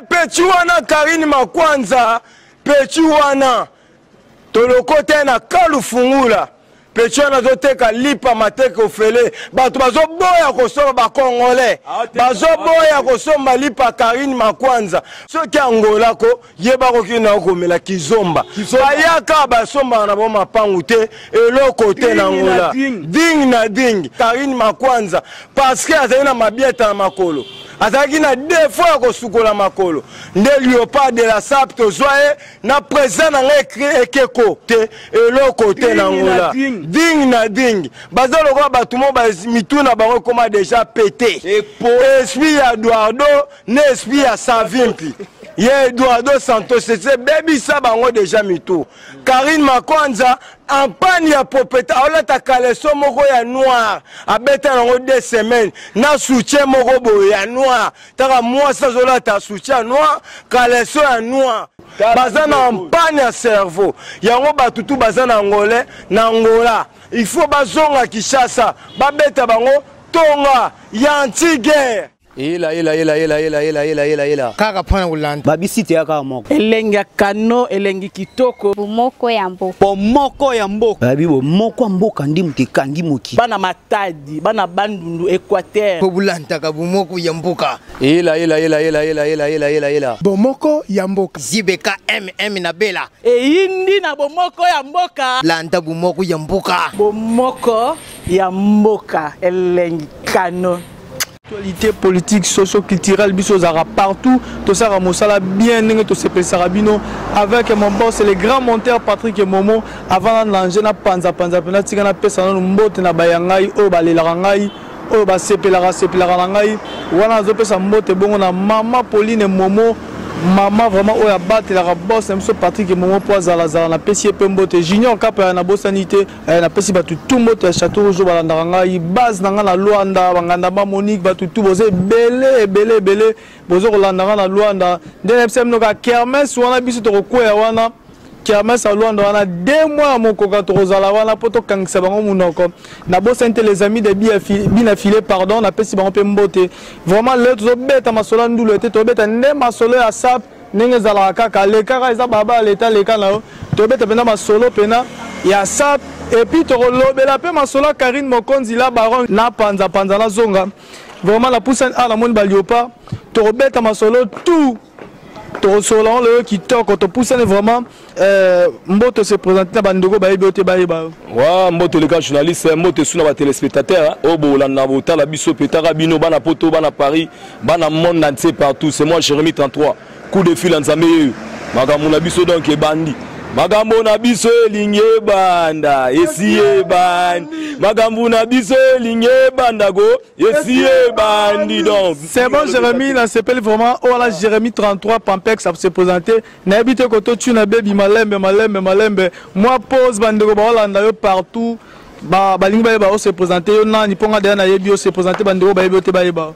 pechi wana Karine Makwanza pechi wana tolokote na kalu fungula pechi wana zoteka lipa mateke ofele bato bazoboya kosomba bakongole bazoboya kosomba lipa Karine Makwanza soki Angola ko yeba kokina okomela kizomba bayaka basomba na bo mapangu te eloko te na Angola ding na ding Karine Makwanza parce que azali na mabieta na makolo azalaki na deux fois kosukola makolo nde Léopard de la Sape tozwaye na présent na écrit ekeko te eloko te na Angola ding na ding bazalokola bato mo mituna bango koma déjà pété esprit ya Eduardo ne esprit ya Savimpi ye Eduardo Santos c'est baby ça bango déjà mitou Karine Makwanza en panne ya popeta ola ta kaleso moko ya noir abeta nango 2 semaines na soutien moko boye ya noir taka moi ça zola ta soutien noir kaleso ya noir baza na panne ya cerveau yango batutu baza na Angolais na Angola il faut bazonga Kinshasa babeta bango tonga ya anti-guerre. Ela. Kaka pana ulanda. Babisite ya kaka moko. Elengi kano, elengi kitoko. Bomoko ya mboka. Bomoko ya mboka. Babi bomoko ya mboka ndi muke kangi muki. Bana Matadi, bana Bandundu, Équateur. Pobulanta ka bomoko ya mboka. Ela. Bomoko ya mboka. Zibeka MM na Bela. Indi na bomoko ya mboka. Landa bomoko ya mboka. Bomoko ya mboka. Elengi kano. Actualité politique, socio-culturelle, bisozara partout. Tout ça, Ramosala bien, tout se Sarabino avec mon boss, le grand monteur Patrick Momo. Avant d'enlever na panza, tigana pesa no mbote na bayangai, o balelarangai, o ba sepelarangai. Wana zo pesa mbote bongo na mama Pauline Momo. Maman vraiment au ya battre la boss même Patrick Momo pour zala na pesi pembote junior cap na bosanité na pesi batu tout moto château rouge balanda ngai base na na Luanda banganda ba Monique batu tout boze belé bozo kolanda na Luanda ndem no ka kermesse wana biso to koya wana kermesse Luanda wana 2 mois moko ka to kozala wana poto kangisa bango munoko na bosanité les amis de bien affilé pardon na pesi bango pembote vraiment le to beta masola ndulu était to beta nde masolo ya sap nenge zala kaka le kaka eza baba l'état le kana to beta pena masolo pena ya sap et puis to lobela pe masolo Karine Mokonzi la baron na panza na zonga vraiment la pousse à la monde ba Léopard to beta masolo tout to solo le qui toko to pousse vraiment mboto se présenter bandoko ba ebote ba eba wa mboto le journaliste mboto suna ba téléspectateurs o bolanda bota la biso petara bino bana poto bana Paris bana monde entier partout c'est moi Jérémy 33 coup de fil en Zambie magambo na biso donc e bandi magambo na biso linge banda esiye bandi magambo na biso linge banda go esiye bandi donc c'est bon Jérémy là s'appelle vraiment oh là Jérémy 33 Pampex ça se présenter na habité koto tu na baby malembe moi pose bandeko ba Hollanda yo partout ba lingi ba se présenter yo na ni ponga derrière na yebi se présenter bandeko ba yebi ba yeba.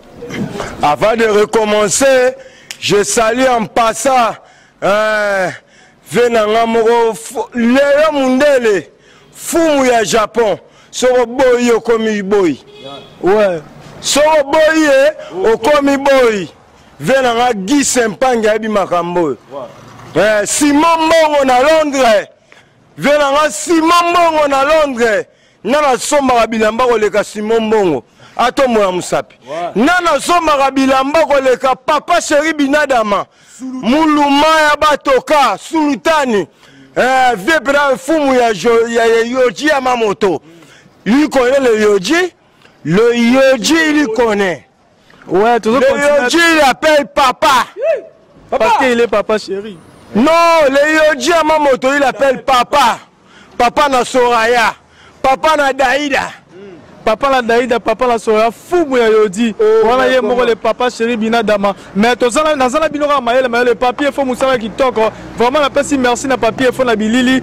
Avant de recommencer je salue en passant venanga moko lelo mundele fumu ya Japon soko boy okomi boy ouais soko boy okomi boy venanga Guy Sempanga ebi makambo Simon Mbongo na Londres venanga Simon Mbongo na Londres nana somba bilamba koleka Simon Mbongo atomo ya musapi nana somba bilamba koleka papa Chéri Binadama muluma ya batoka sultani vibra fumu ya Yoji ya Mamoto lui connaît le Yoji il connaît ouais toujours le Yoji il appelle papa parce qu'il est papa Chéri non le Yoji ya Mamoto il appelle papa na Soraya papa na Daïda papa la Daïda, papa la Soya, fou mouya yodi. Voilà yé moko le papa Chéri Binadama. Mais to zala na zala binora maël le papier faut moussala qui toque. Vraiment la personne merci na papier faut na bilili.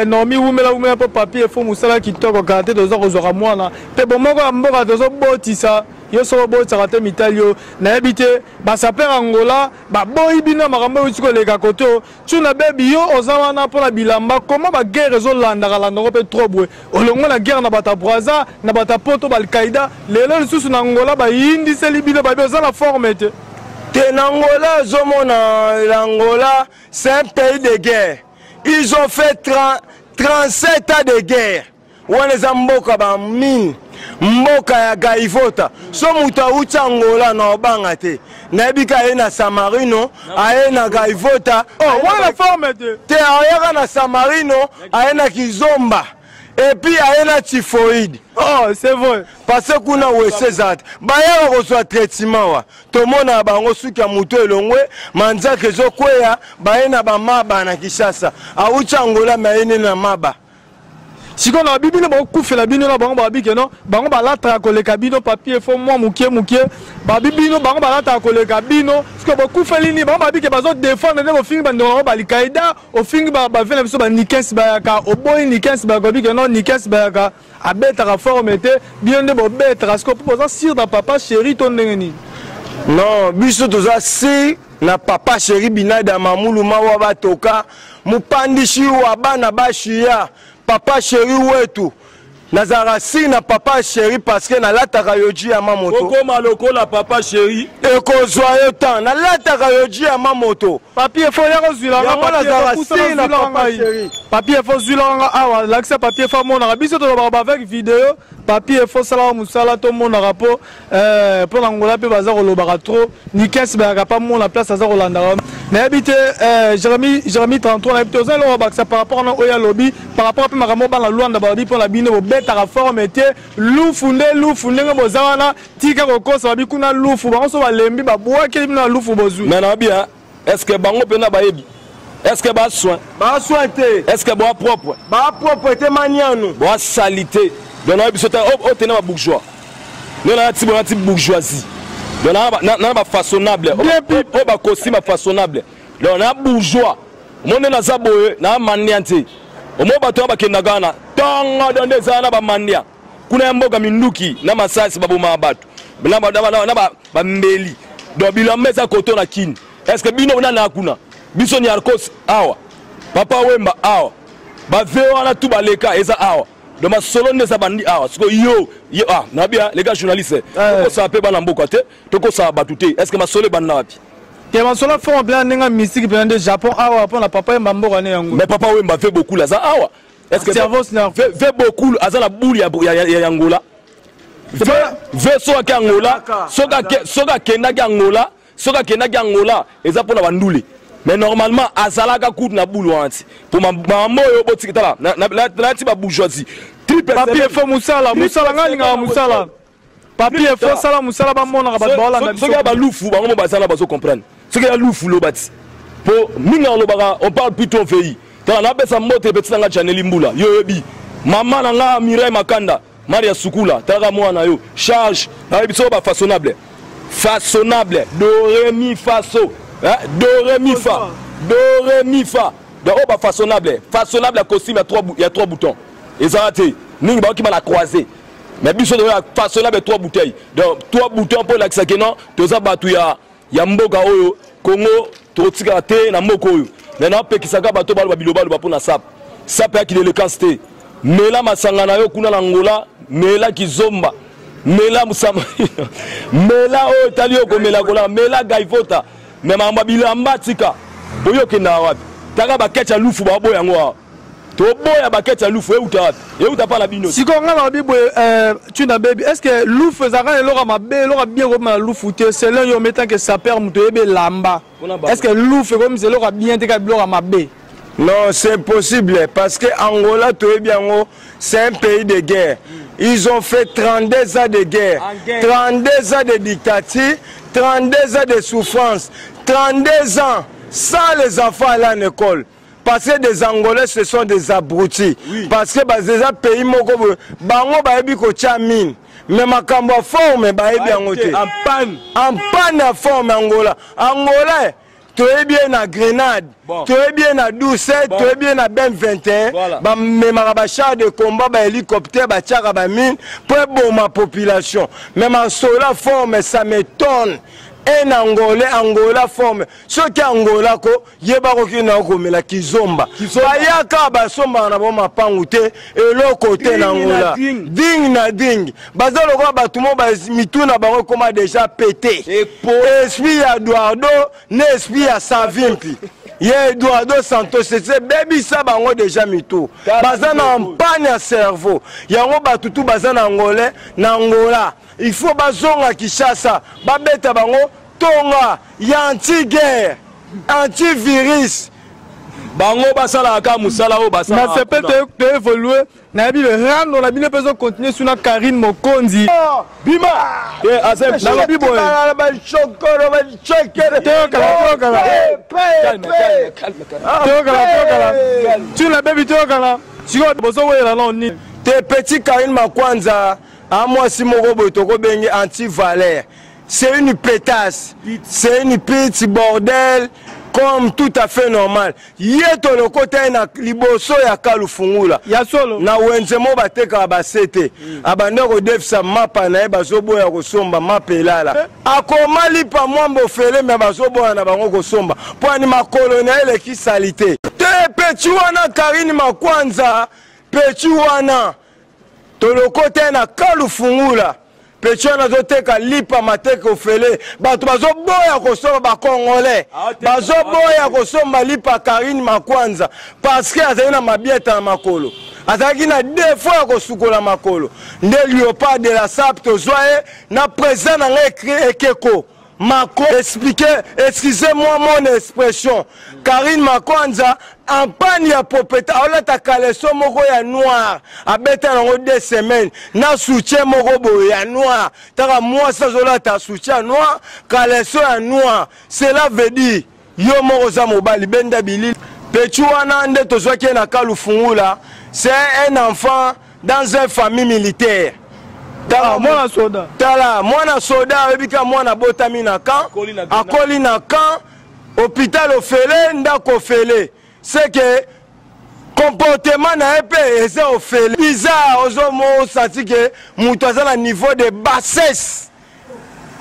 Nomi oumela pour papier faut moussala qui toque garantie de zoro zora mwana. Pe bon moko mboka to zo botisa. Yo so bo tsarate mitalio na habité ba saper Angola ba boy bina makambo utiko le kakoto tu na bebi yo ozawa na pour la bilamba comment ba guerre zo landa ko pe trop bwe olongo na guerre na bata braza na bata poto ba Al-Qaïda lelo lisusu na Angola ba yindi selibino ba bezo la forme te Tenangola, l'Angola, c'est un pays de guerre. Ils ont fait 37 ans de guerre. On les a mboka ba mine. Mboka ya gaivota. So muta ucha Angola na obangate. Nebika ena Samarino, aena gaivota. Oh, voilà la forme de. Te ayaka na Samarino, aena Kizomba. Et puis aena typhoïde. Oh, c'est vrai. Parce que kuna wesezat. Bayaka reçoit traitement wa. Tomona bango suka muto elongwe, manza kezo kweya, baena ba maba na Kishasa. Aucha Angola maene na maba. Si on a bibi na beaucoup fait la bino na bango babi que non, bango balata ko le cabino papier fo moi mukie babi bino bango balata ko le cabino, parce que beaucoup fait lini bango babi que bazo défendre ne au fin bando ba Al-Qaïda, au fin ba vena biso ba Nikens ba ka, au boy Nikens ba babi que non Nikens ba ka, a bettre forme était bien de bo bettre parce que pour ça sir dans papa chéri ton ndengeni. Non, biso toza si na papa chéri binada mamulu mawa batoka, mupandishi wa bana bashia. Papa chéri wetu nazara si na papa chéri parce que na lataka yoji ya mamoto Koko maloko la papa chéri eko joyeux temps na lataka yoji ya mamoto Papier fo ya kozula nga nazara si na papa chéri papier fo zulanga awa l'accès papier fo mona biso to ba avec vidéo papier fo sala musala to mona rapo pour l'Angola pe baza ko lobaka trop ni kess ba ka pas mona place aza ko landa na habité Jérémy 33 na habité aux alors ba ça par rapport na oya lobby par rapport à makamo ba la Luanda ba bi pour la bino bo beta ka forme était lufu ndenge bozawana tika ko kosa ba bi kuna lufu ba so ba lembi ba boa ke na lufu bozu mais na bien est-ce que bango pena ba yebi est-ce que ba soin te est-ce que ba propre te maniano ba salité donc na biso ta o tena ba bourgeois non na ti bourgeoisie donc na ba façonnable o ba costume façonnable donc na bourgeois monde na zaboye na maniante o mo bato ba kenagana tonga donde zana ba mania kuna mboga minduki na masasi baboma bato na ba mbeli donc bilamba za koto na kini est-ce que bino na kuna biso ni arkos awa papa wemba awa ba veo na tout baleka eza awa donc ma solo ne zabandi awa parce que yo na bien les gars journalistes ko ça pe bana mboka te to ko ça batute est-ce que ma solo bana wapi ke ma solo fond plein ninga mystique plein de Japon awa pour la papa wemba mboka ne yango mais papa wemba fait beaucoup là ça awa est-ce que fait beaucoup azala bouli ya Angola fait soka Angola soka kenaki Angola soka kenaki Angola eza pona bandule mais normalement azalaka coup na boule wanti pour ma moyo botikala na ti ba bourgeoisie triple papier fo musala ngalinga musala papier fo sala musala ba mona ba bola na soka ba lufu ba ngo bazala bazo comprendre soka ya lufu lo bati pour minga lo baka on parle plutôt pays tala na besa mote petit nga Chanel Mbula yo yebi mama na nga Mireille Makanda Maria Sukula tala mwana yo charge na biso ba façonnable do re mi fa so do re mi fa donc ba façonnable à costume il y a trois boutons et ça raté ningi ba ki ba la croiser mais biso de façonnable 3 bouteilles donc 3 boutons pour la que non toza batu ya mboka oyo Congo to tika te na moko oyo mais na pekisaka bato balo babiloba ba pona sap ya ki le caste mela masangana yo kuna na Angola mela kizomba mela musama mela o talio ko mela kola mela gaivota mais mamba bilamba tika boyo kenda wapi taka bakecha lufu ba boya ngo to boya bakecha lufu euta wapi euta pa la bino si ko ngala bibo tu na baby est-ce que lufu zaka elora mabe elora bien comme la lufu te c'est là yo mettant que ça perd muto ebe lamba est-ce que lufu comme c'est elora bien te ka elora mabe. Non, c'est impossible parce que Angola, c'est un pays de guerre. Ils ont fait 32 ans de guerre, 32 ans de dictature, 32 ans de souffrance, 32 ans sans les enfants aller à l'école. Parce que des Angolais, ce sont des abrutis. Oui. Parce que des pays, bango baebi ko mine. Mais ma kambo forme baebi angote. En panne à forme Angola. Angolais. Tu es bien à Grenade, tu es bien à Doucet, tu es bien à Ben 21. Mais ma char de combat, hélicoptère, mine, pour bon ma population. Mais ma sola forme, ça m'étonne. un Angolais, Angola forme. Ce qui est Angola, yeba koki na komela kizomba. Bayaka basomba na boma pangute et l'autre côté na Angola. Ding na ding. Bazalo ko batumo ba mituna bango koma déjà pété. Esprit à Eduardo, ne esprit à Savimpi. Yé Eduardo Santos, c'est baby ça bango déjà mitou. Bazana en panne à cerveau. Yango batutu bazana Angolais na Angola. Il faut bazonga Kishasa, babeta bango tonga, ya anti-guerre, anti-virus. Bango basala ka musala o basala. Na sepel te évoluer, na bi le rando na bi ne peut continuer sur na Karine Mokonzi. Bima. Eh azem na bi boy. Ba chokoro ba chokere. Tokala. Tu la baby tokala. Siko bozo wela non ni. Te petit Karine Makwanza. À moi, si mon robot est anti-valère, c'est une pétasse, c'est une petite bordel, comme tout à fait normal. Yeto le côté na liboso ya kalufungula. Ya solo. Na wenzemo bateka basete. Abande ko defsa mapa na bazobo ya kosomba mapelala. Akoma lipa mwambo fele me bazobo na bango kosomba. Pour ni ma colonel qui salité. Te petit wana Karine Makwanza, petit wana. Tolo côté na kalufungula pecho na zoteka lipa mateke ofele bato bazoboya kosomba ba congolais bazoboya kosomba lipa Karine Makwanza parce que azali na mabieta na makolo azaki na défaut ya kosukola makolo nde Léopard de la SAP tozwaye na président na ngai ekeko Macron expliquez, excusez-moi mon expression. Karine Makwanza en panne ya popeta ola ta kaleso moko ya noir abeta nango 2 semaines na soutien moko boye ya noir taka moi ça zola ta soutien noir kaleso ya noir cela veut dire yo moko za mobali benda bilili pechu wana nde tozwaki na kalufungula c'est un enfant dans une famille militaire. Mwana soda. Tala, mwana soda, ebika mwana botami na camp, akoli na camp, hôpital ofele, ndako ofele. C'est que comportement na épée eza ofele. Bizarre, ozo mo senti que mutu aza na niveau de bassesse.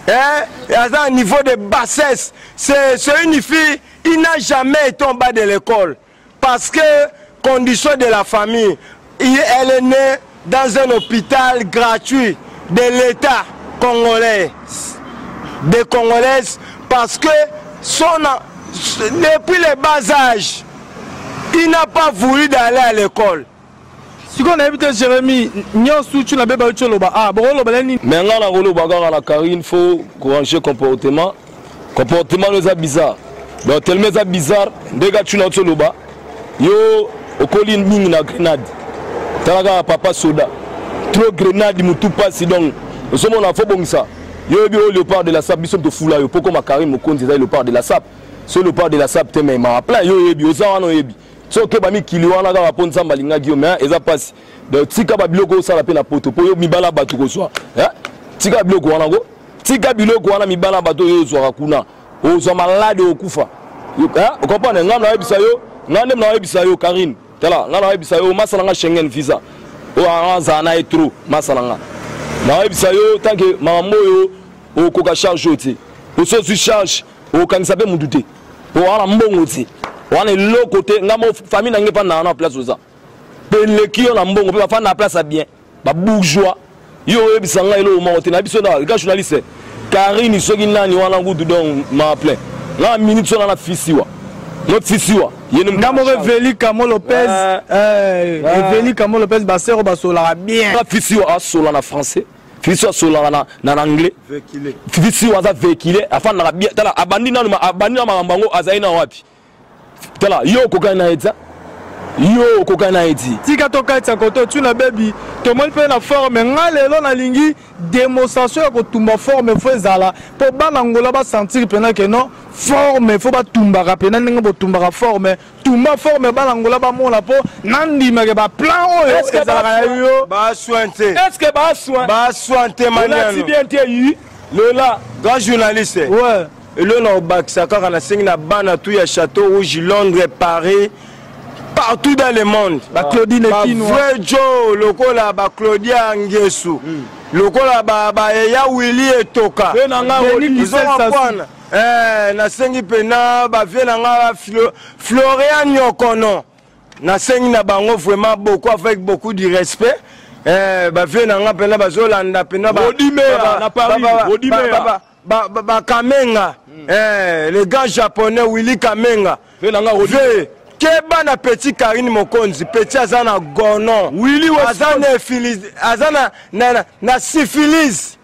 Aza na niveau de bassesse. C'est une fille, il n'a jamais été en bas de l'école. Parce que, condition de la famille, elle est née dans un hôpital gratuit de l'État congolais, des Congolaises, parce que depuis le bas âge, il n'a pas voulu d'aller à l'école. Si on a évité Jérémy, tu n'as pas eu le bas. Ah, bon, le bas. Mais là, on a Karine, il faut corriger comportement. Comportement est bizarre. Donc, tellement bizarre, dès que tu n'as pas le bas, yo, au colline ming na grenade. Talaga papa soda. Trop grenade mutu passe donc. Nous sommes en faux bon ça. Yo bi au Léopard de la SAP biso de fula yo poko Karine Mokonzi za Léopard de la SAP. Ce Léopard de la SAP te mais ma plein yo yebi oza wana yebi. So ke ba mi kili wana ga pon samba linga gio mais eza passe. Donc tika ba biloko sala pe na poto po yo mibala batu ko so. Tika biloko wana go. Tika biloko wana mibala bato yo zo kuna. O zo malade okufa. Yo o comprendre ngam na yebisa yo, ngam na yebisa yo Karine. Tala ngam na yebisa yo masala nga Schengen visa. O anza na etro masala nga. Na yebisa yo tant que maman yo o koka charge oti. O so su charge o kanisa be mudute. O wana mbongo ti. Wana lo côté ngamo famille na ngepa na place oza. Pe leki yo na mbongo pe fa na place bien. Ba bourgeois. Yo yebisa nga elo mo oti na biso na ga journaliste. Karine soki nani wana ngudu donc ma plein. Na minute so na fisiwa. Notre fisiwa. Ngamo Veli Kamo Lopez. Veli Kamo Lopez basero basola bien. Na fisiwa a sola na français. Fisiwa sola na anglais. Fisiwa za véhiculé afin na bien. Tala abandi na mabango azaina wapi. Tala yo koka na etza. Yo koka na eti. Tika toka etza koto tu na baby. To mon pe na forme ngalelo na lingi démonstration ko tumba forme fo ezala. Po bana ngola ba sentir pena que non forme faut ba tumba rapena ninga bo tumba forme. Tumba forme bana ngola ba mona po nandi mage ba plan oyo ezala yo. Ba sointe. Est-ce que ba soin? Ba sointe maniano. Si bien te yi. Le là, grand journaliste. Ouais. Et là on baksa quand na singa bana tout ya Château Rouge, Londres, Paris. Partout dans le monde. Claudine Vrai Joe, le là, Claudia Nguesu. lokola ya Willy etoka nasengi pena bavie na nga Florian Nyokono nasengi na bango vraiment beaucoup avec beaucoup de respect bavie na nga pena bazolanda pena Kamenga le gars japonais Willy Kamenga Keba na petit Karine Mokonzi, petit azana gonon. Willy azana syphilis, na syphilis.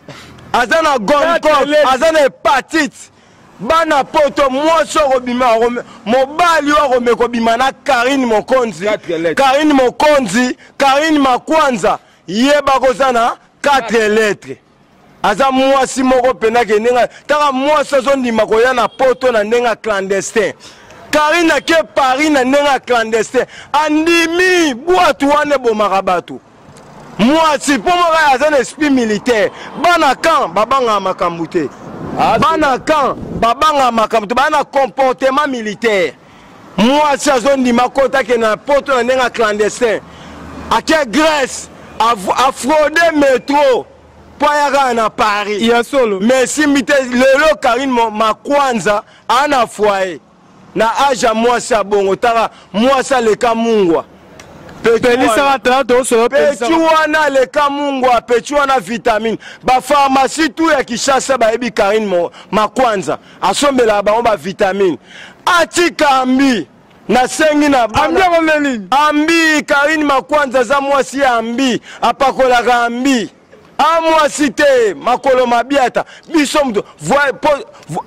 Azana gonkon, azana hépatite. Bana poto moi so robima mobali wa romeko bimana Karine Mokonzi. Karine Mokonzi, Karine Makwanza, yeba kozana 4 lettres. Aza moi si moko pena ke nenga, taka moi so ndima ko ya na poto na nenga clandestin. Karina ke Paris na nenga clandestin andimi boatu wane bomarabatu moi si pour moi azan esprit militaire bana kan babanga makambute bana kan babanga makambute bana comportement militaire moi si azon di makota ke na poto na nenga clandestin ake Grèce a fraudé métro poyaka na Paris ya solo mais si mite lelo Karine Makwanza ana foyer na aja mwasi abongo tara mwasi aleka mungwa pechi wana aleka mungwa pechi wana vitamine bapharmacie tu ya Kishasa bayebi Karine Makwanza asombela bango bavitamine atika ambi nasengi na ambi Karine Makwanza za mwasi ya ambi apakolaka ambi amwasi te makolo mabiata biso mto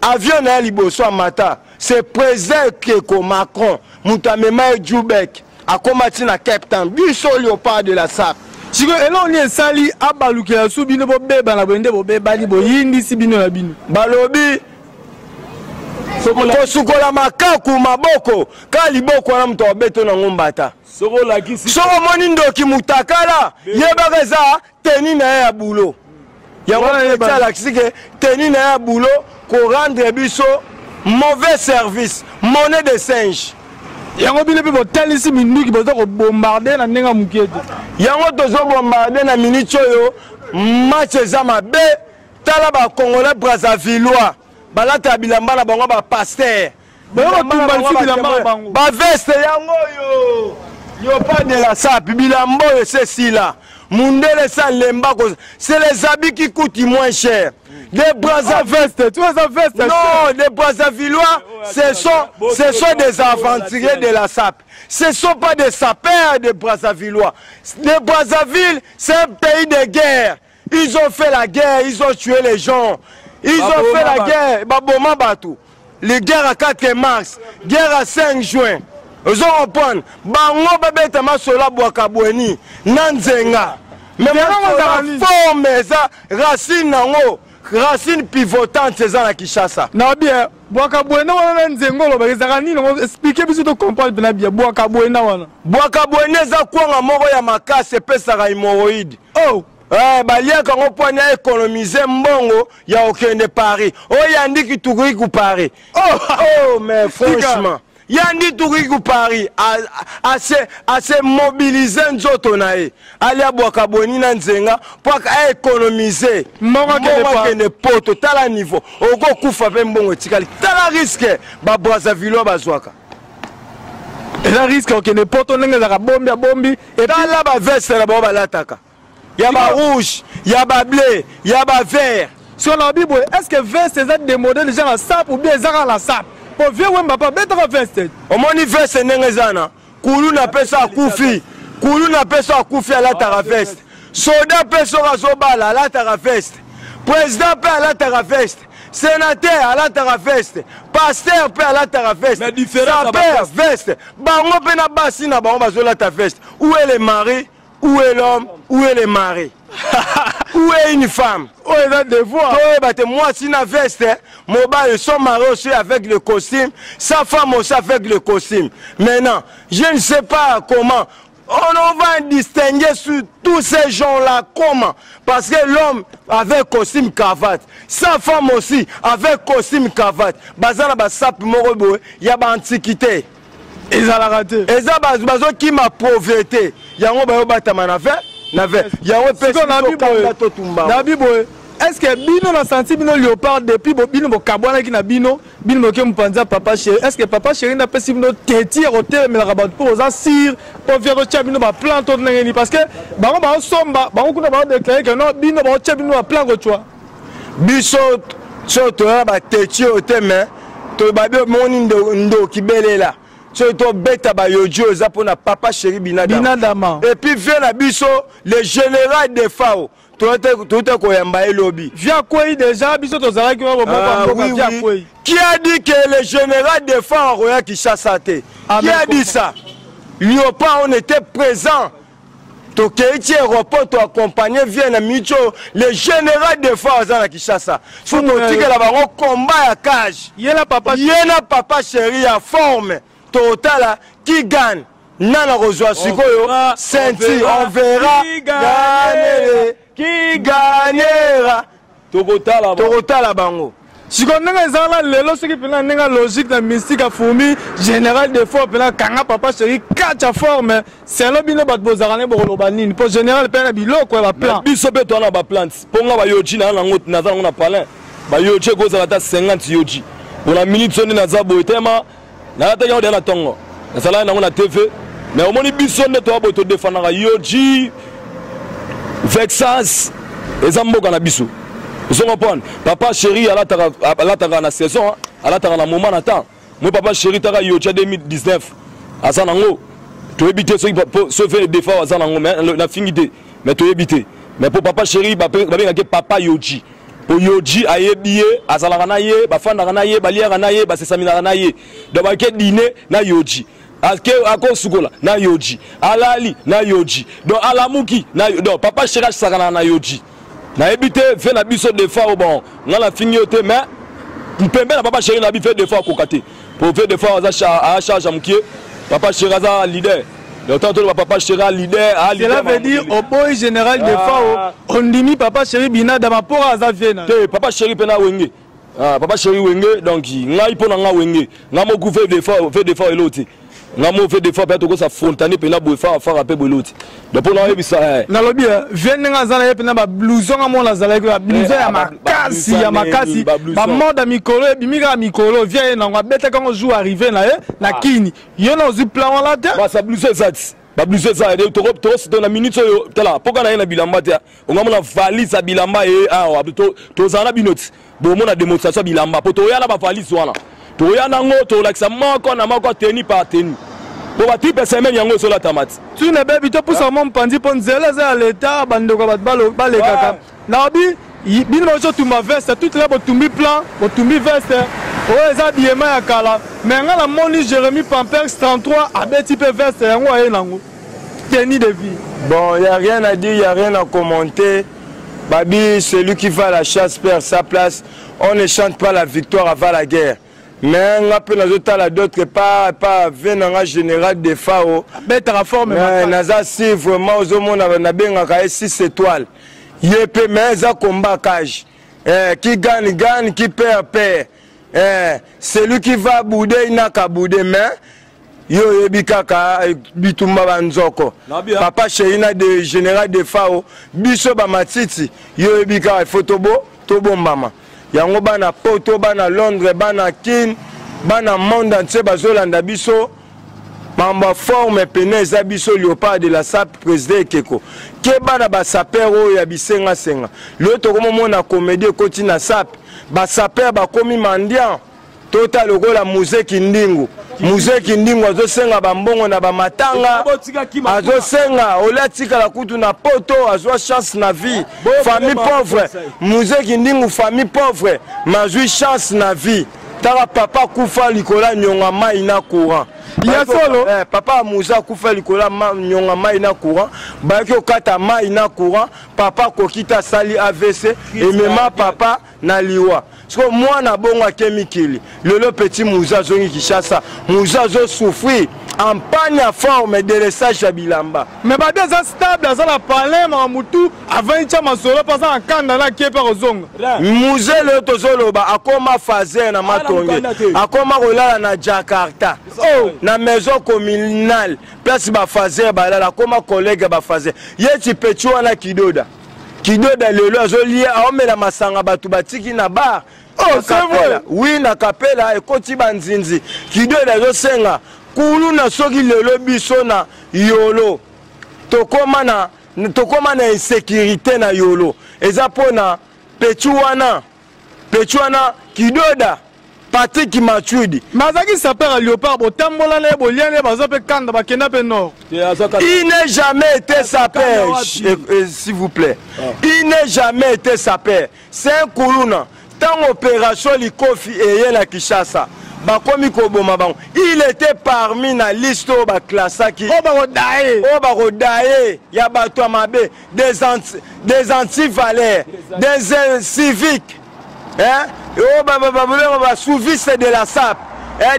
avion na liboso amata c'est président Keko Macron mutamema Djoubek akomati na Cape Town biso léopard de la SAP siko elo ni esali abalukela su bino bo beba na bende bo beba li bo yindi si bino na bino balobi kosukola makaku maboko ka liboko wana mto obeto na ngombata soko moni ndoki mutakala yebaka eza teni na ya bulo yango lakisike teni na ya bulo ko rendre biso mauvais service monnaie de singe yango bino pe botalisi minduki boza ko bombarder na nenga mukete yango tozo bombarder na minute oyo match eza mabe tala ba Congolais Brazzavillois balata bilamba na bango ba pasteur ba veste yango yo pas de la SAP bilambo c'est si là mundele sa lemba c'est les habits qui coûtent moins cher. Des Brazzavillois, tu vois ça veste? Non, les Brazzavillois, ce sont des aventuriers de la SAP. Ce ne sont pas des sapeurs de Brazzavillois. Les Brazzaville, c'est un pays de guerre. Ils ont fait la guerre, ils ont tué les gens. Ils ont fait la guerre. Baboma Batou. Les guerres à 4 mars, guerre à 5 juin. Ils ont repris. Bango babeta masola boakabweni, nanzenga. Mais maintenant, forme ça, racine nango. Racine pivotante c'est ça la Kishasa. Na bien, boakabwena wana nzengolo bazaka nini ngo expliquer biso to comprendre na bien boakabwena wana. Boakabwena za kwanga moko ya makase pesa ka hémorroïde. Oh, baliaka ngo ponya économiser mbongo ya okende Paris. Oh yandiki tukuri ku Paris. Oh mais franchement Yandi Tourikou Paris a se mobiliser nzoto nae. Ali abwakabweni na nzenga pour économiser. Moko kene poto tala niveau. Oko kufa pe mbongo tikali. Tala risque ba Brazzavillois bazwaka. Et la risque kene poto nenge za bombi bombi et tala ba veste la ba lataka. Ya ba rouge, ya ba bleu, ya ba vert. Sur la Bible, est-ce que veste c'est des modèles gens la SAP ou bien zara la SAP? Pour vieux Wembapa, bêta veste. Au moins, veste n'engazana. Koulou n'a pas ça à Koufi. Koulou n'a pas ça à Koufi à la Taraveste. Soda peso Razobala à la Taraveste. Président peut à la Taraveste. Sénateur à la Taraveste. Pasteur peut à la Taraveste. Mais différent. Sapeur, veste. Bango pena bassi na bango bazo la Taraveste. Où est le mari? Où est l'homme? Où est le mari? Où est une femme? Où est le devoir? Moi, si na veste, mon bas, ils sont mariés aussi avec le costume, sa femme aussi avec le costume. Maintenant, je ne sais pas comment. On va distinguer sur tous ces gens-là comment? Parce que l'homme avec costume cravate, sa femme aussi avec costume cravate. Bazala basap morobo, il y a antiquité. Ils ont raté. Ils ont qui m'a pauvreté. Yango bayo batamana fait. na ve yango pesi kanga to tumba na bibo est-ce que bino na senti bino léopard depuis bino bokabwana ki na bino ke mpanza papa chéri est-ce que papa chéri na pesi bino teti ya hotel mais la rabat pour aux assir pour faire tia bino ba plan to ngeni parce que bango ba somba bango kuna ba déclarer que non bino ba tia bino ba plan ko toi biso soto ba teti hotel mais to ba be moni ndo kibelela soto beta ba yoji oza pona papa chéri binadama et puis vient la biso le général de Fao tout est koyamba elobi via quoi déjà biso to zara ki wa via quoi qui a dit que le général de Fao roya qui chassate qui a dit ça Léopard on était présent to keiti aéroport to accompagner vient na micho le général de Fao za qui chassa faut motika la bango combat ya cage yena papa chéri ya forme total qui gagne nana rejoa sikoyo senti on verra qui gagnera tokotala bango siko ndenge ezala lelo soki mpena ndenge logique na mystique ya fumi général de fort mpena kanga papa chéri kacha forme selo bino bato bozala ne bokoloba nini mpo général mpena biloko ya baplan biso mpe towana baplante mpo nga bayoji naza nango na palin bayoji ekozala ata 50 yoji mpona minute so nde naza boye tema nalataki yango deya na ntongo nasalaki nango na tv mais omoni biso nde toya boye todefendaka yoji vexas eza mboka na biso ozongopone papa chéri alataka na saison alataka na moment na temps moi papa chéri taka yoji ya 2019 aza nango toyebi te soki fe defa aza nango nafingi te mais toyebi te mais po papa chéri babengaki papa yoji po yoji ayebi ye azalaka na ye bafandaka na ye baliaka na ye basesaminaka na ye donc bake dine na yoji akosukola na yoji alali na yoji donc alamuki donc papa chéri asakanaka na yoji nayebi te fe na biso defa bon nga na fingi yo te mais mpembe na papa chéri na bi fe defa akoka te po fe defa aza charge ya mokie papa chéri aza leader donc tant que papa chéri a leader cela veut dire au boy général de Fao on dimi papa chéri binada mapora aza viena te papa chéri pena wenge papa chéri wenge donc ngai pona nga wenge nga moku fe defa eloti nga mo fait des fois peut-être que ça frontané pena boy fa fa rapé boloti donc pour na yebisa na lobi vienne nga zana pena ba blouson nga mo la zala ko blouson ya makasi ba moda mikolo bimika mikolo vient na nga beta quand jour arrivé na kini yo na ozu plan wala te ba sa blouson zati ba blouson za de to dans la minute yo tala poka na bilamba te on nga mo na valise ya bilamba to zana binoti bo mo na démonstration bilamba poto ya na ba valise wana to ya nango to lakisa moko na moko teni par teni pour ba type semaine yango so la tamate tu ne bebi to pousa mon pandi pon zela za l'état bandoko bat balo kaka na bi bino so tumba veste tout là bo tumbi plan bo tumbi veste o eza biema ya kala mais nga la moni Jérémy Pampex 33 abeti pe veste yango aye nango teni de vie bon y a rien à dire, y a rien à commenter. Babi, celui qui va à la chasse perd sa place. On ne chante pas la victoire avant la guerre. Mais on a pu d'autre part, pas venir général de Fao. Mais naza si vraiment aux hommes on a bien 6 étoiles. Yépe mais ça combat cage. Qui gagne, qui perd. Celui qui va bouder, il n'a qu'à bouder mais yo yebikaka bitumba banzoko papa Cheina de général de Fao biso ba matiti yo yebika photobo to bombama yango bana poto bana Londres bana kin bana monde entier bazolanda biso mamba forme peneza biso Léopard de la SAP président Keko ke bana ba saper o ya bisenga senga le to komo mona comédie koti na SAP ba saper ba komi mandian total lokola musée kindingu musée kindingu azosenga bambongo na bamatanga azosenga olatika la kutu na poto azwa chance na vie famille pauvre musée kindingu famille pauvre mazwi chance na vie tala papa kufa likola nyonga mai na courant ya solo papa muza kufa likola nyonga mai na courant ba ki okata mai na courant papa kokita sali AVC et mema papa na liwa parce que moi na bongo akemikili lelo petit Mouza zongi Kinshasa Mouza zo souffrir en panne à forme de lesage ya bilamba mais ba des stable ça la palais mamutu avant cha masolo parce en kanda na kepa kozonga Mouza le tozoloba akoma fazer na matonge akoma kolala na Jakarta na maison communale place ba fazer balala akoma collègue ba fazer yeti petit wana kidoda lelo azolia aomela masanga batu batiki na bar. Oh, c'est vrai. Oui, na kapela ekoti banzinzi. Kidoda azosenga kulu na soki lelo biso na yolo. Tokoma na insécurité na yolo. Eza pona pechuana kidoda Patrick Matuidi. Mazaki s'appelle à Léopard, Botambola, Boliane, Bazope Kanda, Bakena Penor. Il n'est jamais été sa père, s'il vous plaît. Il n'est jamais été sa père. C'est un Koulouna. Tant opération Likofi et la Kinshasa. Il était parmi la liste au Baklassaki. Des anti-valeurs, des civiques. Sous-vice de la SAP,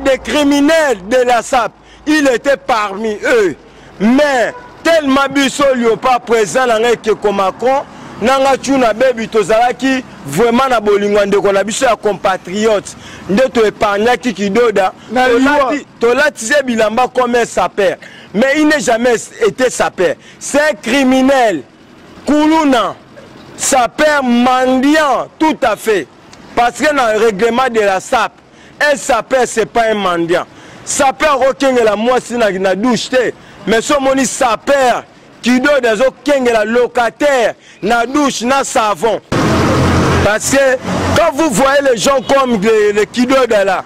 des criminels de la SAP, il était parmi eux. Mais tellement Bissol pas présent dans le Macron, nanga tuna bebi tozalaki vraiment na bolingo ndeko na biso ya compatriotes ndeto épargna ki doda tolati bilamba comme un sapeur, mais il n'est jamais été sapeur. C'est un criminel, Koulouna, sapeur mendiant, tout à fait. Parce que dans le règlement de la SAP, un sapeur, ce n'est pas un mendiant. Sapeur, la moitié na douche, mais ce moni sapeur qui doit la locataire, na douche, na savon. Parce que quand vous voyez les gens comme les Kidoda là,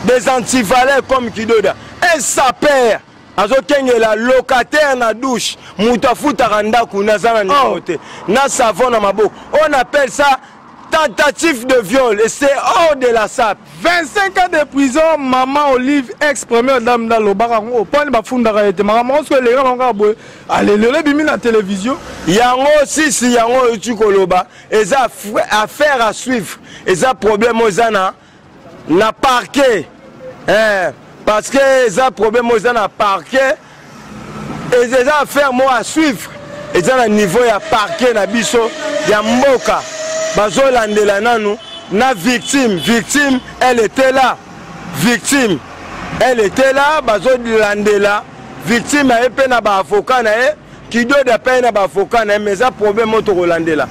des antivaleurs comme Kidoda, un sapeur, la locataire na douche, moutafuta randa kuna zana nikote, na savon na mabo. On appelle ça tentative de viol et c'est hors de la SAP. 25 ans de prison, maman Olive, ex-première dame dans le barango, au point de bafunda raïté. Maman, ce que les gens ont dit, allez, le bimi la télévision. Yango aussi, si yango tu koloba, et ça affaire à suivre, et ça problème aux ana, na parquet, parce que ça problème aux ana parquet, et ça affaire moi à suivre, et ça na niveau ya parquet na biso, ya mboka. Bazolandela nanu na victime elle était là bazolandela victime a pe na ba avocat na e qui doit de peine na ba avocat na mais ça problème moto rolandela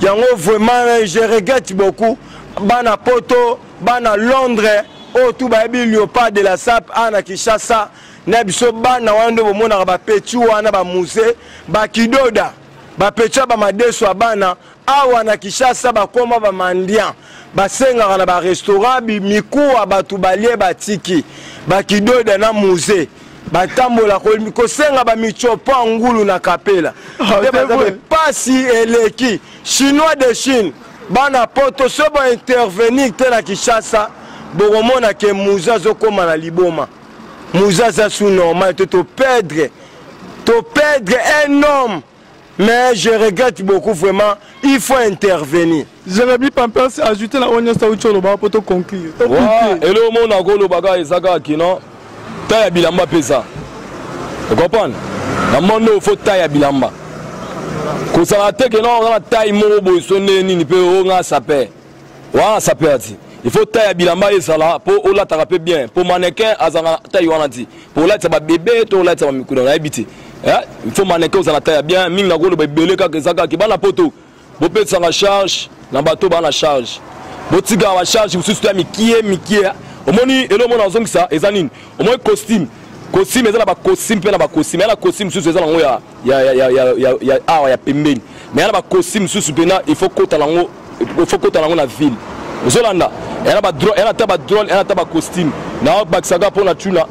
yango vraiment je regrette beaucoup bana poto bana Londres o tout ba Léopard de la SAP ana Kinshasa na biso bana wando bomona ba petu wana ba musée ba kidoda ba petu ba madeso bana awa na Kinshasa bakoma ba mandian basenga na ba restaurant mikuwa batu balie batiki bakidoda na musée batambola ko senga ba michopa ngulu na kapela pasi eleki chinois de Chine bana poto so ba intervenir te na Kinshasa bomona ke Mouza zokoma na liboma Mouza za sous normal to perdre un homme. Mais je regrette beaucoup vraiment, il faut intervenir. Jérémy Pampers ajouté la Onya Saoucho pour te conclure. Et le monde a golo baga et zaga qui non, taille bilamba pesa. Vous comprenez? Dans le monde il faut taille bilamba. Quand ça a que non, on a taille morobo sonné ni peut on a sapé. Wa sapé ati. Il faut taille bilamba et ça là pour on la taper bien. Pour mannequin azana taille wana ti. Pour là ça va bébé, to là ça va mikuna habiter. Il faut mannequin aux taille bien, ming na golo belé ka zaka ki bana poto. Bo peut ça la charge, na bateau bana charge. Bo tiga wa charge, vous soutien mikie. Au moni et le monde azong ça, ezanine. Au moins costume ezala ba costume pe na ba costume. La costume sous ezala ngo ya pembeni. Mais la ba costume sous pena, il faut kota lango, na ville. Zolanda, elle a ba drone, elle a ta ba drone, elle a ta ba costume. Na ba saga pour na tuna.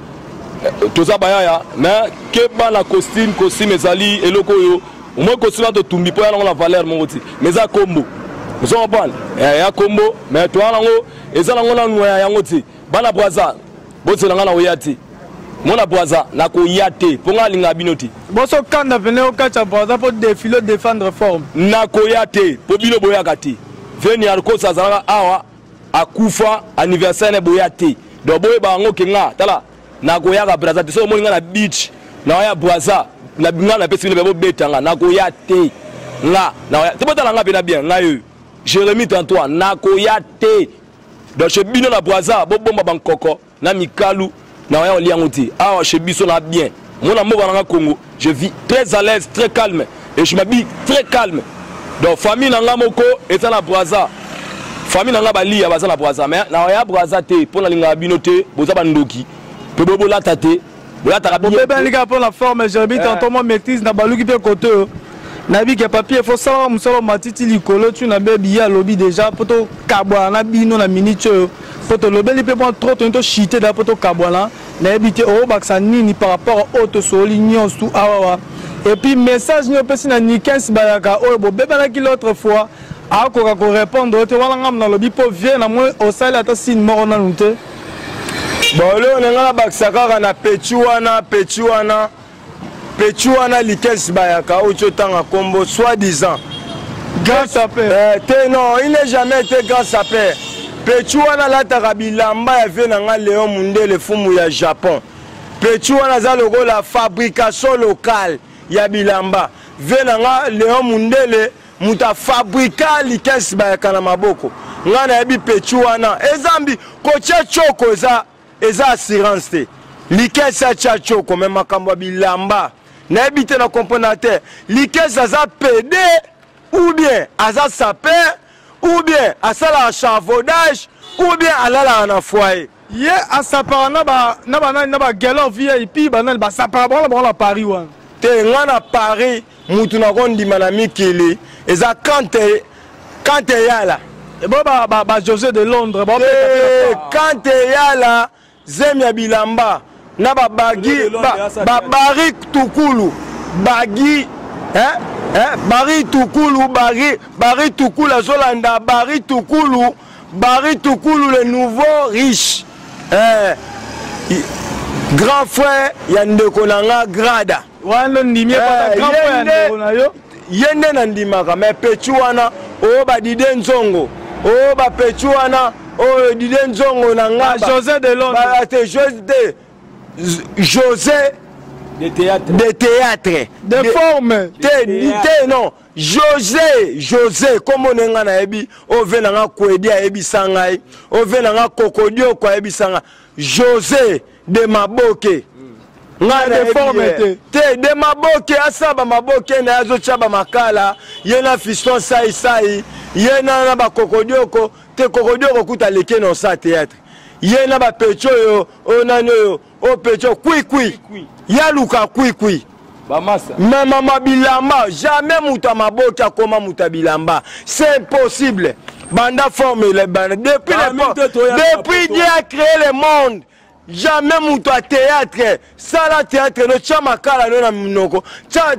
Toza bayaya mais que ba la costume ezali eloko yo au moins costume to tumbi po ya la valeur mon oti mais za combo vous en parle ya combo mais to ala ngo ezala ngo na noya yango ti bana braza botsela ngana oyati mona braza na ko yate po nga linga binoti boso kanda venir au catch braza pour défiler défendre forme na ko yate po bilo boyaka ti veni Arcos azalaka awa akufa anniversaire boya te do boye bango kenga tala na koyaka Brazza te so moninga na beach na ya Brazza na binga na pesi bebo betanga na koya te nga na te botala nga bena bien nga yo Jérémy 33 na koya te do chez bino na Brazza bo bomba bankoko na mikalu na ya oliango te awa chez biso na bien mon mboka na Congo je vis très à l'aise très calme et je m'habille très calme donc famille nanga moko eta na Brazza famille nanga bali ya baza na Brazza mais na ya Brazza te pona linga bino te boza bandoki pe bobo la tate bola ta bien bébé linga pour la forme Jérémy tantôt moi maîtrise na baluki pe côté nabi ke papier faut savoir musalo matiti likolo tu na bebi ya lobby déjà poto kabwa na bino na minute poto lobeli pe bon trop to chiter da poto kabwa na habité au baksa nini par rapport au to solignon tout awa et puis message ni opesi na Nikens bayaka o bo bébé na ki l'autre fois a ko répondre te wala ngam na lobby po vient na moi au sale ata sin mort na nute bon le on nga baksa kaka na pechuana Nikens bayaka o tanga combo soi-disant grâce à père non il n'est jamais été grâce à père Pechuana la tarabilamba ya vient nga Léon Mundele fumu ya Japon. Pechuana za logo la fabrication locale ya bilamba. Vient nga Léon Mundele muta fabrika likesi ba kana maboko. Nga na yebi Pechuana ezambi kocha choko eza assurance te. Likesi cha choko même makambo bilamba. Na yebi te na componateur. Likesi za PD ou bien aza sapeur ou bien à ça la chavaudage ou bien à la foyer. Ye à ça par na ba galon VIP banal ba ça par bon la Paris wan. Te ngana Paris mutu na kondi manami kili eza quand yala. Et bon ba José de Londres ba quand yala zemya bilamba na ba bagi ba bari tukulu bagi Bari Tukulu, Bari Tukulu, Zolanda, Bari Tukulu le nouveau riche. Grand frère, Yande Konanga Grada. Wanda Ndimie, grand frère, Yende Nandimaka, mais Pechuana, oh ba Dide Nzongo, oh ba Pechuana, oh Dide Nzongo Nanga. José de Londres. José. De théâtre. De forme. Non. José, comme on est en Ebi, on vient en Kouedia Ebi Sangai, on vient en Kokodio Kwa Ebi Sanga. José de Maboke. De forme. De Maboke, Asaba Maboke, Nazo Chaba Makala, Yena Fiston Sai, Yena Naba Kokodio, te Kokodio Kuta Leke non sa théâtre. Yena ba Pecho yo, Onano, o Pecho, kui. Yaluka kui. Même Mabilamba, jamais Mouta Maboka comme Mouta Bilamba. C'est impossible. Banda forme les bandes. Depuis Dieu a créé le monde, jamais Mouta théâtre. Ça la théâtre, no chamakala no na minoko. Tcha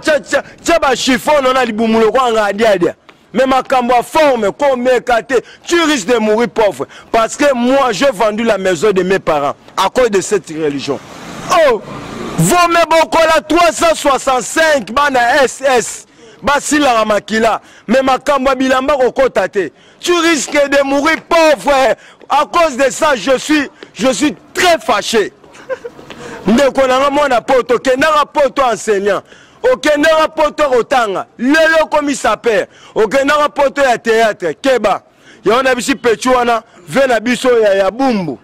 chiffon no na libumuloko anga dia. Mais ma cambo forme comme kate, tu risques de mourir pauvre. Parce que moi j'ai vendu la maison de mes parents à cause de cette religion. Oh! Vome bokola 365 bana SS basila ramakila mais makambo bilamba kokota te. Tu risques de mourir pauvre. À cause de ça je suis très fâché. Ndeko nanga mona poto kenanga poto enseignant. Okendanga poto otanga. Lelo komi sapeur. Okendanga poto ya théâtre keba. Yona bisi Pechuana vena biso ya bumbu.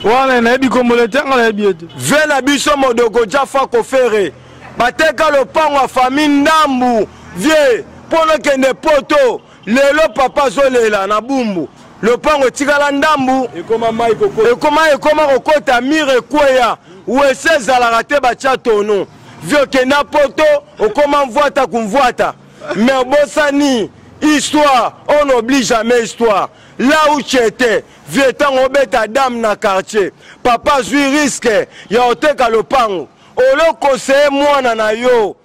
Wana na ebi komolete ngala ebi ete. Vena biso modoko jafa kofere. Bateka lopango a famille ndambu. Vie, pono kende poto. Lelo papa zolela na bumbu. Lopango tikala ndambu. Ekoma mai kokota. Ekoma kokota mire kweya. Wese zalaka te bacha tono. Vie kenda poto, okoma mvuata kumvuata. Mais bosani histoire, on n'oublie jamais histoire. Là où tu étais, vieux temps on met ta dame dans le quartier. Papa zui risque, ya oteka lopango. Olo conseiller moi na yo.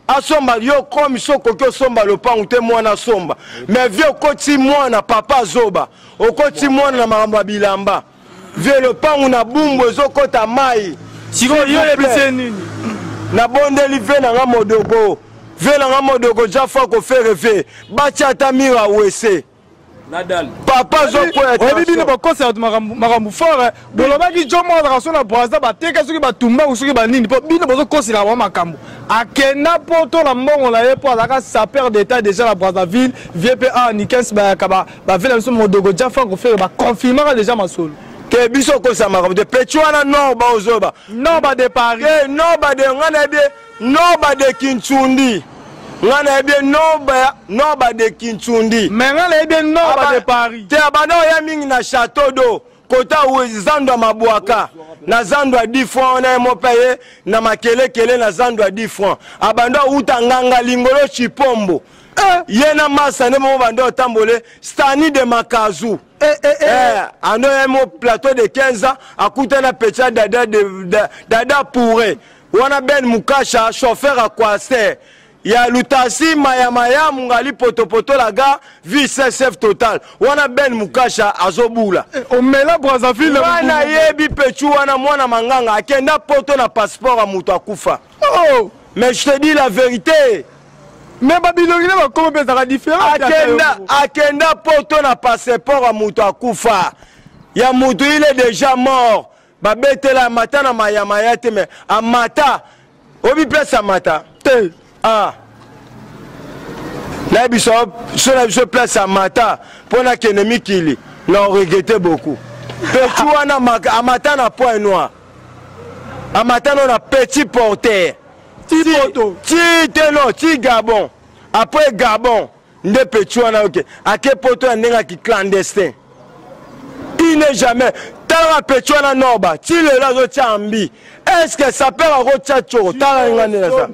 Asomba yo comme soko ko somba lopango te moi na somba. Mais vieux koti moi na papa zoba. Okoti moi na maramba bilamba. Vieux lopango na bumbo ezokota mai. Siko yo ebise nini? Na bondeli ve na nga modogo. Ve na nga modogo jafa ko faire ve. Bacha tamira wese. Nadal. Papa Zokoya. Oui, bino ba concert makambu fort. Boloma ki jomo na so na Brazza ba teka soki ba tumba ou soki ba nini. Bino ba concert ba makambu. Akena poto la mbongo la ye po alaka sapeur d'état déjà la Brazzaville, VPA Nikens ba kaba ba vela so modogo Jafa ko faire ba confirmer déjà masolo. Que biso ko sa makambu de Pechuana non ba ozoba. Non ba de Paris. Non ba de ngana de non ba de Kinchundi. Ngana bien non ba de Kinchundi. Mais ngana bien non ba de Paris. Te abana ya mingi na château d'eau. Kota où zando mabuaka. Na zando à 10 francs on a mo payé na makele kele na zando à 10 francs. Abando uta nganga lingolo chipombo. Yena masa ne mo bando tambole stani de makazu. Ando mo plateau de 15 ans akuta na pecha dada pourré. Wana ben mukasha chauffeur à Kwasser. Ya lutasi maya mungali poto la ga VCF total. Wana ben mukasha azobula. Omela Brazzaville. Wana yebi pechu wana mwana manganga akenda poto na passeport a mutu akufa. Oh, mais je te dis la vérité. Mais Babylone va comment ça différent. Akenda poto na passeport a mutu akufa. Ya mutu il est déjà mort. Babetela mata na maya te mais amata. Obi place amata. Ah. Là, je place à Mata pour la ennemi qui l'ont regretté beaucoup. Petit Amata n'a point noir. Amata n'a petit porteur. Ti Gabon. Après Gabon, ne petit ok. À quel poto un qui clandestin. Il n'est jamais. Tara petit noba. Ti le la chambi. Est-ce que ça peut avoir chacho? Tara ngane ça.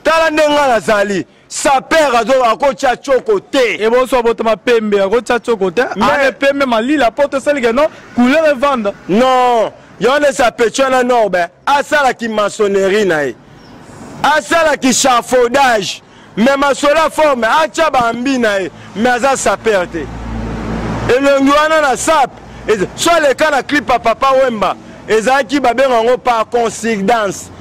Tala ndenga la zali sa père azo akocha chokote et bon so botama pembe akocha chokote mais pembe mali la porte celle que non couleur vendre non yone sa pechona no ben asala ki maçonnerie nae asala ki chafaudage mais masola forme acha bambi nae mais za sa perte et le ngwana na sap et soit le cas na clip papa Wemba ezaki babenga ngo par coïncidence.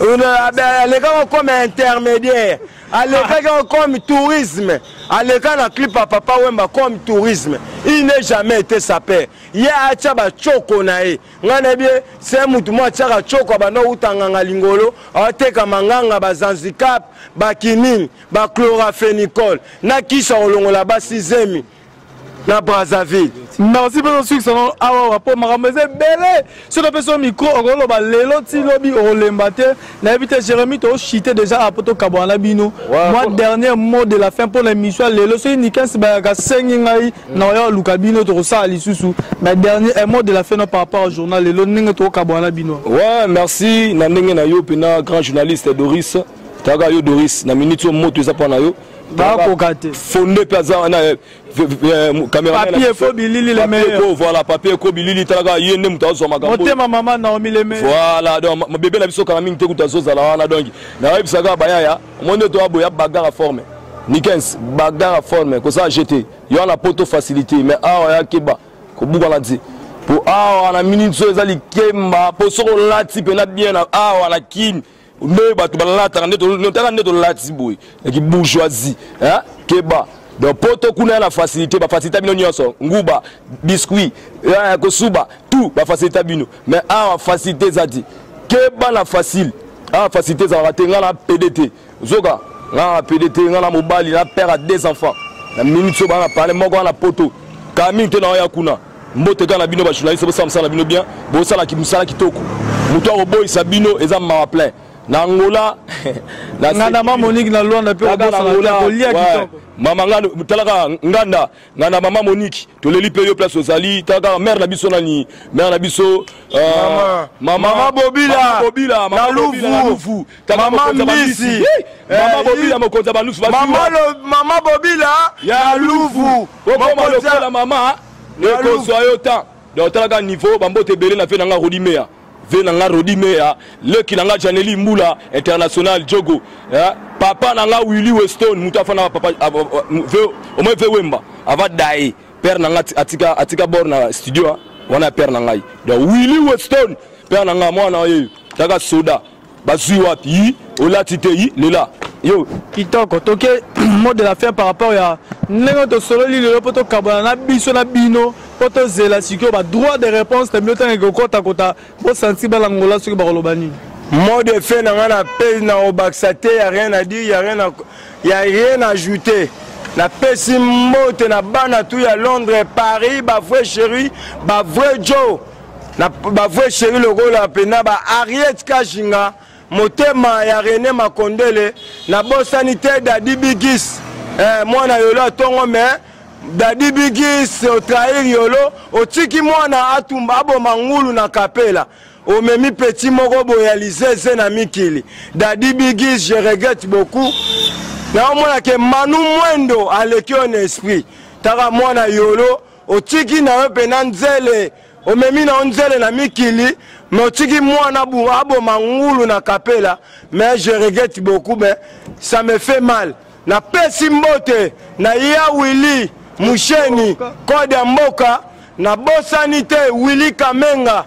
Les gars comme intermédiaire, les gars comme tourisme, les gars na clip à Papa Wemba comme tourisme. Il n'est jamais été sapé. Il y a achaba choko nae. Ngane bien, c'est mutu mo achara choko bano utanganga lingolo, ateka manganga ba Zanzikap, ba Kining, ba chloramphénicol. Na kisa olongola ba 6e. Na Brazzaville. Merci pour ce succès. Ah rapport marameze belé. Sur le person micro on ba lelo ti lobi o lembate. Na éviter Jérémy to chité déjà à poto kabwana bino. Moi dernier mot de la fin pour l'émission lelo so Nikens ba ka sengi ngai na yo lukabino to sa lisusu. Mais dernier mot de la fin par rapport au journal lelo ninga to kabwana bino. Ouais, merci na ndenge na yo pena grand journaliste Doris. Taga yo Doris na minute mo to za pa na yo. Fondé caméra papier faut bilili les meilleurs voilà papier ko bilili talaga yende mutazo magambo otema maman Naomi les meilleurs voilà donc bébé la biso kana mingi te kutazo za la wana donc na yebisaka bayaya monde to aboya bagarre forme Nikens bagarre forme ko ça jeter yo na poto facilité mais awa ya keba ko buka na di pour awa na minute so ezali kemba po so lati pe na bien awa na kin mais batu balata neto lati boy ki bourgeoisie hein keba donc poto kuna la facilité ba facilité bino nyonso nguba biscuit ko suba tout ba facilité bino mais a facilité zadi keba la facile a facilité za ratenga la PDT zoka na PDT na mobali na père a 2 enfants na minute so ba na parler moko na poto kami te na ya kuna mbote kana bino ba journaliste bo samsala bino bien bo sala ki musala kitoko muto roboy sabino eza ma plein na Angola na mama Monique na Luanda pe mama ngana talaka nganda mama Monique to leli pe yo place ozali talaka mère na biso nani mère na biso mama Bobila na Luvu mama Mbisi mama Bobila mokonza ba Luvu mama Bobila ya Luvu mokonza la mama ne ko soyo temps donc talaka niveau bambote belé na fe na nga rodimea venanga rodimea le kilanga Janeli Mbula international jogo papa nanga Willy Weston mutafa na papa au moins Wemba ava dai père nanga atika bor na studio wana père nanga donc Willy Weston père nanga mwana ye taka soda bazui wapi olatite yi lela Yo. Kitoko, toke mot de la fin par rapport à Nengo to solo li le poto kabana na biso na bino poto zela sikyo ba droit de réponse te miota ngeko kota kota bo senti balangola soki ba kolobani. Mot de fin na ngana pe na obaxate, y a rien à dire, y a rien à ajouter. Na pesi mote na bana tout ya Londres, Paris, ba vrai chéri, ba vrai Joe. Na ba vrai chéri le rôle la pena ba Ariette Kashinga. Motema ya René Makondele na bosanité Daddy Bigis moi na yolo tongo me Daddy Bigis o trahir yolo o tiki mwana atumba abo mangulu na kapela o memi petit moko boyalize ze na mikili Daddy Bigis je regrette beaucoup na mwana ke Manu Mwendo aleki on esprit taka mwana yolo o tiki na yo pena nzele o memi na nzele na mikili mais tiki mwana bu abo mangulu na kapela mais je regrette beaucoup mais ça me fait mal na pesi mbote na ya Willy Musheni Code ya Mboka na bosanité Willy Kamenga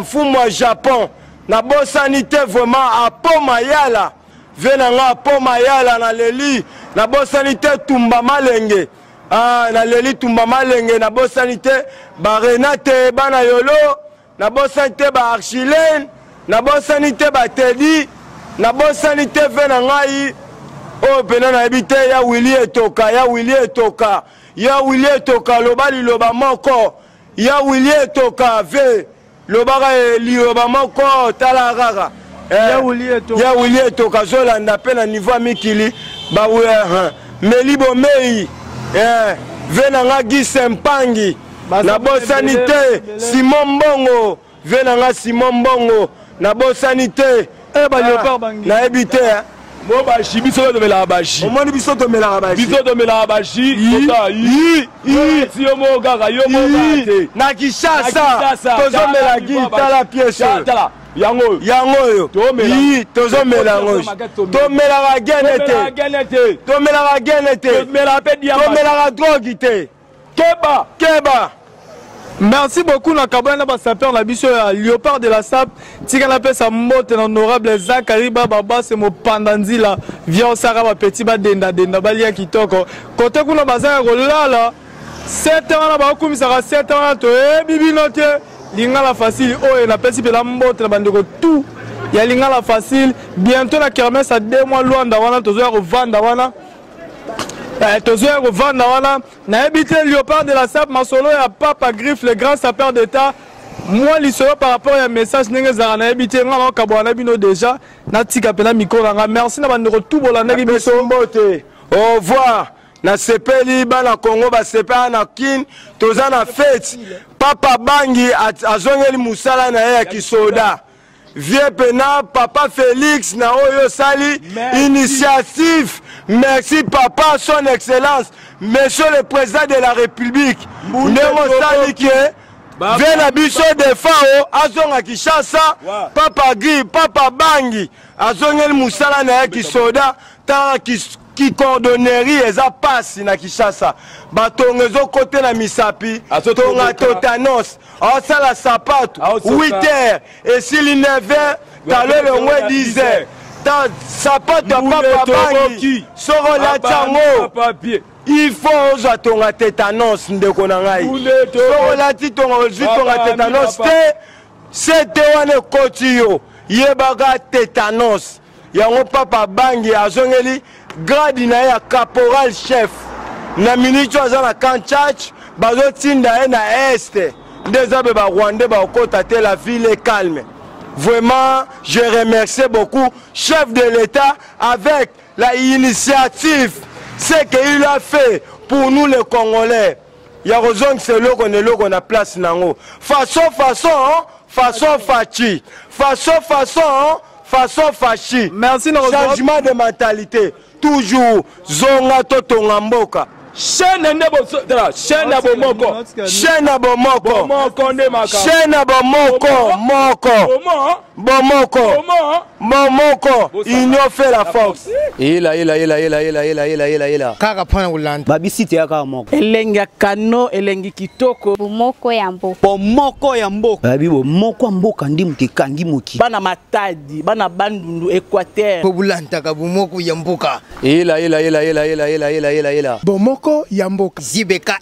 mfumu wa Japon na bosanité vraiment a Poma Yala venanga Poma Yala na leli na bosanité Tumba Malenge na leli Tumba Malenge na bosanité ba Renate bana yolo na bosanité ba Archilène na bosanité ba Teddy na bosanité vena ngai o pena na ebite ya Willy Etoka ya Willy Etoka ya Willy Etoka lobali loba moko ya Willy Etoka ve lobaka liloba moko tala rara ya Willy Etoka zolanda pe na niveau mikili ba Melibo Mei vena nga Gisempangi na bosanité Simon Mbongo venanga Simon Mbongo na bosanité na ebite mo bashi biso to mela bashi omoni biso to mela bashi tota yi ti yo mo gaga yo mo gate na Kishasa tozo mela gitala pièce tala yango yo tozo mela ngo to mela genete to mela genete mela pe dia to mela drogue te keba. Merci beaucoup na kabana ba sapeur na biso ya Léopard de la Sap tika na pesa mbote na honorable Zakari Baba c'est mo pandanzila via sara ba petit ba denda balia kitoko kote kuna bazanga kolala 7 ans na ba kumisaka 7 ans to bibi note lingala facile o na pesi pe la mbote na bandeko tout ya lingala facile bientôt la kermesse à 2 mois loin wana tozo ya revendre wana tozoya kovanda wana na ebite Léopard de la Sap masolo ya Papa Griffe le grand sapeur d'état moi lisolo par rapport à message ndenge zara na ebite nga na kabwana bino déjà na tika pena micro nga merci na bandeko tout bolandaki biso mbote au revoir na sepeli bana Congo ba sepela na kin toza na fête Papa Bangi azongeli musala na ya kisoda Vieux pena Papa Félix na oyo sali initiative. Merci Papa, son excellence, Monsieur le Président de la République. Ndemo sali ki vena biso de fao azonga Kishasa Papa Gui, Papa Bangi azongeli musala na kisoda ta ki coordonnerie eza pasi na Kishasa batongezo côté na misapi tonga totanos asala sapato 8h et s'il 9h talo le ngwe 10h ta sapato Papa Bangi soro la chango il faut ozwa tonga tétanos ndeko na ngai soro la ti tonga tétanos te sete wane koti yo yebaka tétanos yango Papa Bangi azongeli grade na ya caporal chef na minute aza na Kanchach bazotinda na este ndeza be ba Rwandais ba okota te la ville est calme. Vraiment, je remercie beaucoup chef de l'État avec la initiative, ce qu'il a fait pour nous les Congolais. Il y a raison que c'est là qu'on a place nango. Façon fachi. Merci changement de mentalité. Toujours zonga to tonga mboka. chaîne chaîne ya bomoko chaîne ya bomoko bomoko nde makambo chaîne ya bomoko bomoko union fait la force ela kaka mpona kolanda babisi te yaka moko elengi ya kano elengi kitoko bomoko ya mboka bomoko ya mboka babi bomoko ya mboka ndi mutekangi moki bana matadi bana bandundu Équateur po bolandaka bomoko ya mboka ela bomoko ya mboka zibeka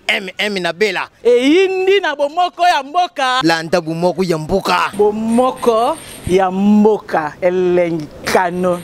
na bela eyindi na bomoko ya mboka landa bomoko ya mboka bomoko ya mboka elengi kano